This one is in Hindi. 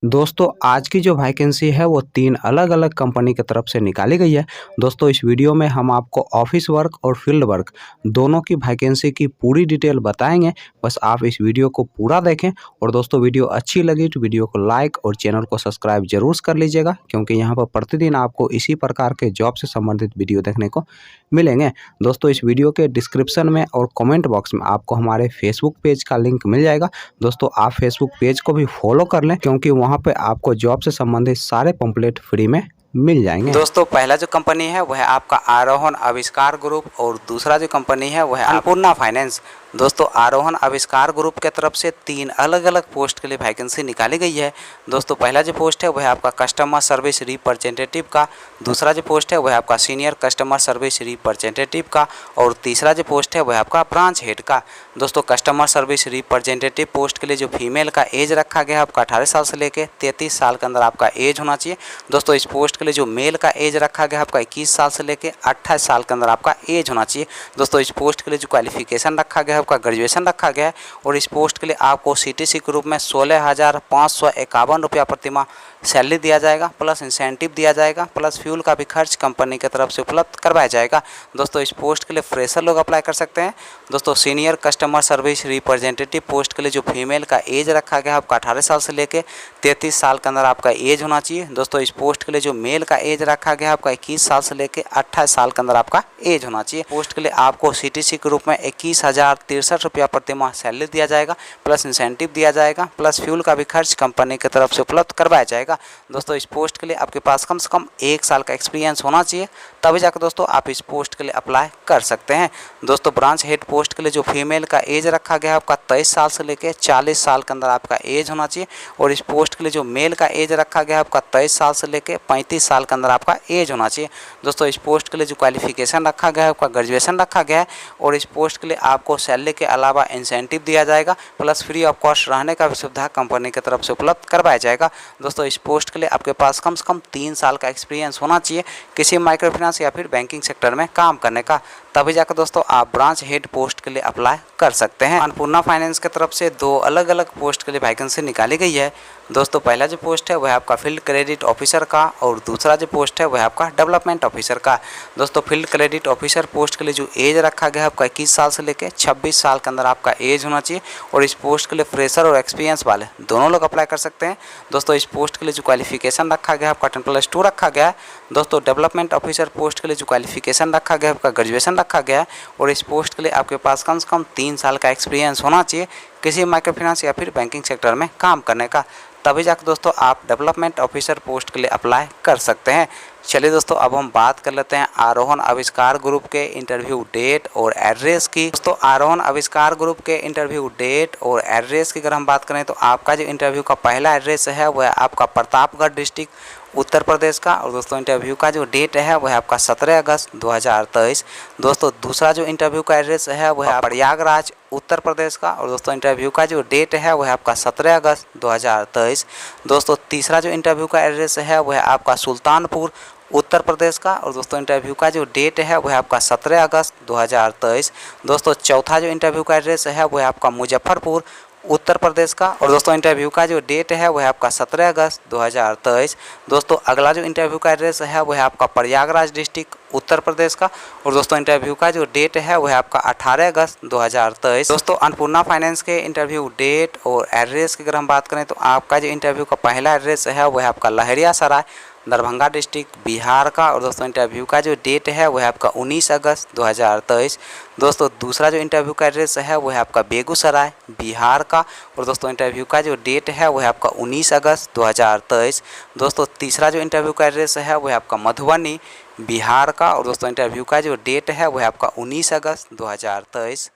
दोस्तों आज की जो वैकेंसी है वो 3 अलग-अलग कंपनी की तरफ से निकाली गई है। दोस्तों इस वीडियो में हम आपको ऑफिस वर्क और फील्ड वर्क दोनों की वैकेंसी की पूरी डिटेल बताएँगे। बस आप इस वीडियो को पूरा देखें और दोस्तों वीडियो अच्छी लगी तो वीडियो को लाइक और चैनल को सब्सक्राइब ज़रूर कर लीजिएगा, क्योंकि यहाँ पर प्रतिदिन आपको इसी प्रकार के जॉब से संबंधित वीडियो देखने को मिलेंगे। दोस्तों इस वीडियो के डिस्क्रिप्शन में और कमेंट बॉक्स में आपको हमारे फेसबुक पेज का लिंक मिल जाएगा। दोस्तों आप फेसबुक पेज को भी फॉलो कर लें, क्योंकि वहाँ पे आपको जॉब से संबंधित सारे पंपलेट फ्री में मिल जाएंगे। दोस्तों पहला जो कंपनी है वह है आपका आरोहण आविष्कार ग्रुप और दूसरा जो कंपनी है वह है अन्नपूर्णा फाइनेंस। दोस्तों आरोहण आविष्कार ग्रुप के तरफ से 3 अलग अलग पोस्ट के लिए वैकेंसी निकाली गई है। दोस्तों पहला जो पोस्ट है वह आपका कस्टमर सर्विस रिप्रेजेंटेटिव का, दूसरा जो पोस्ट है वह आपका सीनियर कस्टमर सर्विस रिप्रेजेंटेटिव का और तीसरा जो पोस्ट है वह आपका ब्रांच हेड का। दोस्तों कस्टमर सर्विस रिप्रेजेंटेटिव पोस्ट के लिए जो फीमेल का एज रखा गया है आपका 18 साल से लेकर 33 साल के अंदर आपका एज होना चाहिए। दोस्तों इस पोस्ट के लिए जो मेल का एज रखा गया है आपका 21 साल से लेकर 28 साल के अंदर आपका एज होना चाहिए। दोस्तों इस पोस्ट के लिए जो क्वालिफिकेशन रखा गया है आपका ग्रेजुएशन रखा गया है और इस पोस्ट के लिए आपको सीटीसी के रूप में 16,551 रुपया प्रतिमाह सैलरी दिया जाएगा, प्लस इंसेंटिव दिया जाएगा, प्लस फ्यूल का भी खर्च कंपनी की तरफ से उपलब्ध करवाया जाएगा। दोस्तों इस पोस्ट के लिए फ्रेशर लोग अप्लाई कर सकते हैं। दोस्तों senior customer service representative post के लिए जो फीमेल का एज रखा गया है आपका 18 साल से लेकर 33 साल के अंदर आपका एज होना चाहिए। दोस्तों इस पोस्ट के लिए जो मेल का एज रखा गया है आपका 21 साल से लेकर 28 साल के अंदर आपका एज होना चाहिए। पोस्ट के लिए आपको सीटीसी के रूप में 21,063 रुपया प्रतिमाह सैलरी दिया जाएगा, प्लस इंसेंटिव दिया जाएगा, प्लस फ्यूल का भी खर्च कंपनी की तरफ से उपलब्ध करवाया जाएगा। दोस्तों इस पोस्ट के लिए आपके पास कम से कम 1 साल का एक्सपीरियंस होना चाहिए, तभी जाकर दोस्तों आप इस पोस्ट के लिए अप्लाई कर सकते हैं। दोस्तों ब्रांच हेड पोस्ट के लिए जो फीमेल का एज रखा गया है आपका 23 साल से लेकर 40 साल के अंदर आपका एज होना चाहिए और इस पोस्ट के लिए जो मेल का एज रखा गया है आपका 23 साल से लेकर 35 साल के अंदर आपका एज होना चाहिए। दोस्तों इस पोस्ट के लिए जो क्वालिफिकेशन रखा गया है आपका ग्रेजुएशन रखा गया है और इस पोस्ट के लिए आपको सैलरी के अलावा इंसेंटिव दिया जाएगा, प्लस फ्री ऑफ कॉस्ट रहने का भी सुविधा कंपनी की तरफ से उपलब्ध करवाया जाएगा। दोस्तों इस पोस्ट के लिए आपके पास कम से कम 3 साल का एक्सपीरियंस होना चाहिए किसी माइक्रो फाइनेंस या फिर बैंकिंग सेक्टर में काम करने का, तभी जाकर दोस्तों आप ब्रांच हेड पोस्ट के लिए अप्लाई कर सकते हैं। अन्नपूर्णा फाइनेंस की तरफ से 2 अलग अलग पोस्ट के लिए वैकेंसी निकाली गई है। दोस्तों पहला जो पोस्ट है वह आपका फील्ड क्रेडिट ऑफिसर का और दूसरा जो पोस्ट है वह आपका डेवलपमेंट ऑफिसर का। दोस्तों फील्ड क्रेडिट ऑफिसर पोस्ट के लिए जो एज रखा गया है आपका 21 साल से लेकर 26 साल के अंदर आपका एज होना चाहिए और इस पोस्ट के लिए फ्रेशर और एक्सपीरियंस वाले दोनों लोग अप्लाई कर सकते हैं। दोस्तों इस पोस्ट के लिए जो क्वालिफिकेशन रखा गया है आपका 10+2 रखा गया है। दोस्तों डेवलपमेंट ऑफिसर पोस्ट के लिए जो क्वालिफिकेशन रखा गया है आपका ग्रेजुएशन रखा गया है और इस पोस्ट के लिए आपके पास कम से कम 3 साल का एक्सपीरियंस होना चाहिए किसी माइक्रो फाइनेंस या फिर बैंकिंग सेक्टर में काम करने का, तभी जाकर दोस्तों आप डेवलपमेंट ऑफिसर पोस्ट के लिए अप्लाई कर सकते हैं। चलिए दोस्तों अब हम बात कर लेते हैं आरोहण आविष्कार ग्रुप के इंटरव्यू डेट और एड्रेस की। दोस्तों आरोहण आविष्कार ग्रुप के इंटरव्यू डेट और एड्रेस की अगर हम बात करें तो आपका जो इंटरव्यू का पहला एड्रेस है वह आपका प्रतापगढ़ डिस्ट्रिक्ट उत्तर प्रदेश का और दोस्तों इंटरव्यू का जो डेट है वह आपका 17 अगस्त 2023। दोस्तों दूसरा जो इंटरव्यू का एड्रेस है वह प्रयागराज उत्तर प्रदेश का और दोस्तों इंटरव्यू का जो डेट है वह आपका 17 अगस्त 2023। दोस्तों तीसरा जो इंटरव्यू का एड्रेस है वह आपका सुल्तानपुर उत्तर प्रदेश का और दोस्तों इंटरव्यू का जो डेट है वह आपका 17 अगस्त 2023। दोस्तों चौथा जो इंटरव्यू का एड्रेस है वह आपका मुजफ्फरपुर उत्तर प्रदेश का और दोस्तों इंटरव्यू का जो डेट है वह आपका 17 अगस्त 2023। दोस्तों अगला जो इंटरव्यू का एड्रेस है वह आपका प्रयागराज डिस्ट्रिक्ट उत्तर प्रदेश का और दोस्तों इंटरव्यू का जो डेट है वह आपका 18 अगस्त 2023। दोस्तों अन्नपूर्णा फाइनेंस के इंटरव्यू डेट और एड्रेस की अगर हम बात करें तो आपका जो इंटरव्यू का पहला एड्रेस है वह आपका लहरियासराय दरभंगा डिस्ट्रिक्ट बिहार का और दोस्तों इंटरव्यू का जो डेट है वह आपका 19 अगस्त 2023। दोस्तों दूसरा जो इंटरव्यू का एड्रेस है वह आपका बेगूसराय बिहार का और दोस्तों इंटरव्यू का जो डेट है वह आपका 19 अगस्त 2023। दोस्तों तीसरा जो इंटरव्यू का एड्रेस है वह आपका मधुबनी बिहार का और दोस्तों इंटरव्यू का जो डेट है वह आपका 19 अगस्त 2023।